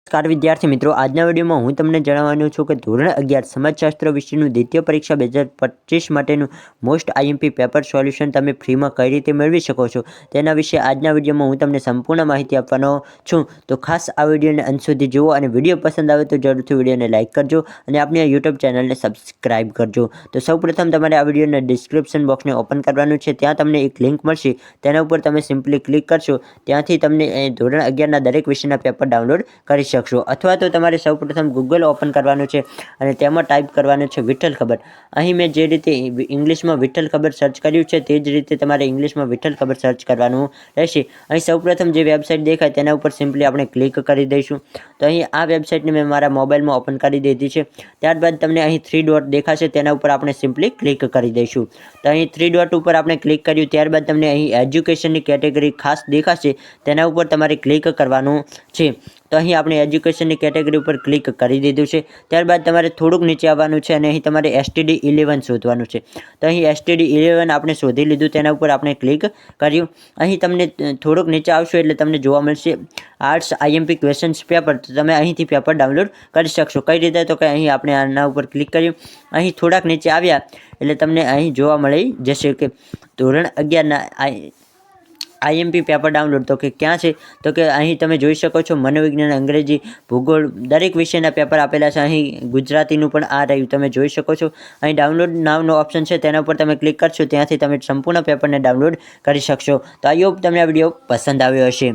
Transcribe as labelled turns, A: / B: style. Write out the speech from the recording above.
A: નમસ્કાર વિદ્યાર્થી મિત્રો, આજના વિડીયોમાં હું તમને જણાવવાનો છું કે ધોરણ 11 સમાજશાસ્ત્ર વિષયનું દ્વિતીય પરીક્ષા 2025 માટેનું મોસ્ટ આઈએમપી પેપર સોલ્યુશન તમે ફ્રીમાં કઈ રીતે મેળવી શકો છો તેના વિશે આજના વિડીયોમાં હું તમને સંપૂર્ણ માહિતી આપવાનો છું। તો ખાસ આ વિડીયોને અંત સુધી જુઓ અને વિડીયો પસંદ આવે તો જરૂરથી વિડીયોને લાઇક કરજો અને આપણી આ યુટ્યુબ ચેનલને સબસ્ક્રાઇબ કરજો। તો સૌપ્રથમ તમારે આ વિડીયોના ડિસ્ક્રિપ્શન બોક્સને ઓપન કરવાનું છે, ત્યાં તમને એક લિંક મળશે, તેના ઉપર તમે સિમ્પલી ક્લિક કરશો, ત્યાંથી તમને ધોરણ 11ના દરેક વિષયના પેપર ડાઉનલોડ કરી શકશો। અથવા તો તમારે સૌપ્રથમ ગૂગલ ઓપન કરવાનું છે અને તેમાં ટાઈપ કરવાનું છે વિઠ્ઠલ ખબર। અહીં મેં જે રીતે ઇંગ્લિશમાં વિઠ્ઠલ ખબર સર્ચ કર્યું છે તે જ રીતે તમારે ઇંગ્લિશમાં વિઠ્ઠલ ખબર સર્ચ કરવાનું રહેશે। અહીં સૌપ્રથમ જે વેબસાઇટ દેખાય તેના ઉપર સિમ્પલી આપણે ક્લિક કરી દઈશું। તો અહીં આ વેબસાઇટને મેં મારા મોબાઈલમાં ઓપન કરી દીધી છે। ત્યારબાદ તમને અહીં 3 ડોટ દેખાશે, તેના ઉપર આપણે સિમ્પલી ક્લિક કરી દઈશું। તો અહીં 3 ડોટ ઉપર આપણે ક્લિક કર્યું, ત્યારબાદ તમને અહીં એજ્યુકેશનની કેટેગરી ખાસ દેખાશે, તેના ઉપર તમારે ક્લિક કરવાનું છે। તો અહીં આપણે એજ્યુકેશનની કેટેગરી ઉપર ક્લિક કરી દીધું છે। ત્યારબાદ તમારે થોડુંક નીચે આવવાનું છે અને અહીં તમારે STD 11 શોધવાનું છે। તો અહીં STD 11 આપણે શોધી લીધું, તેના ઉપર આપણે ક્લિક કર્યું। અહીં તમને થોડુંક નીચે આવશો એટલે તમને જોવા મળશે આર્ટ્સ IMP ક્વેશ્ચન્સ પેપર। તો તમે અહીંથી પેપર ડાઉનલોડ કરી શકશો। કઈ રીતે? તો કે અહીં આપણે આના ઉપર ક્લિક કર્યું, અહીં થોડાક નીચે આવ્યા એટલે તમને અહીં જોવા મળી જશે કે ધોરણ 11ના IMP પેપર ડાઉનલોડ। તો કે ક્યાં છે? તો કે અહીં તમે જોઈ શકો છો મનોવિજ્ઞાન, અંગ્રેજી, ભૂગોળ દરેક વિષયના પેપર આપેલા છે। અહીં ગુજરાતીનું પણ આ રહ્યું, તમે જોઈ શકો છો। અહીં ડાઉનલોડ નાવનો ઓપ્શન છે, તેના ઉપર તમે ક્લિક કરશો, ત્યાંથી તમે સંપૂર્ણ પેપરને ડાઉનલોડ કરી શકશો। તો આઈ હોપ તમને આ વિડીયો પસંદ આવ્યો હશે।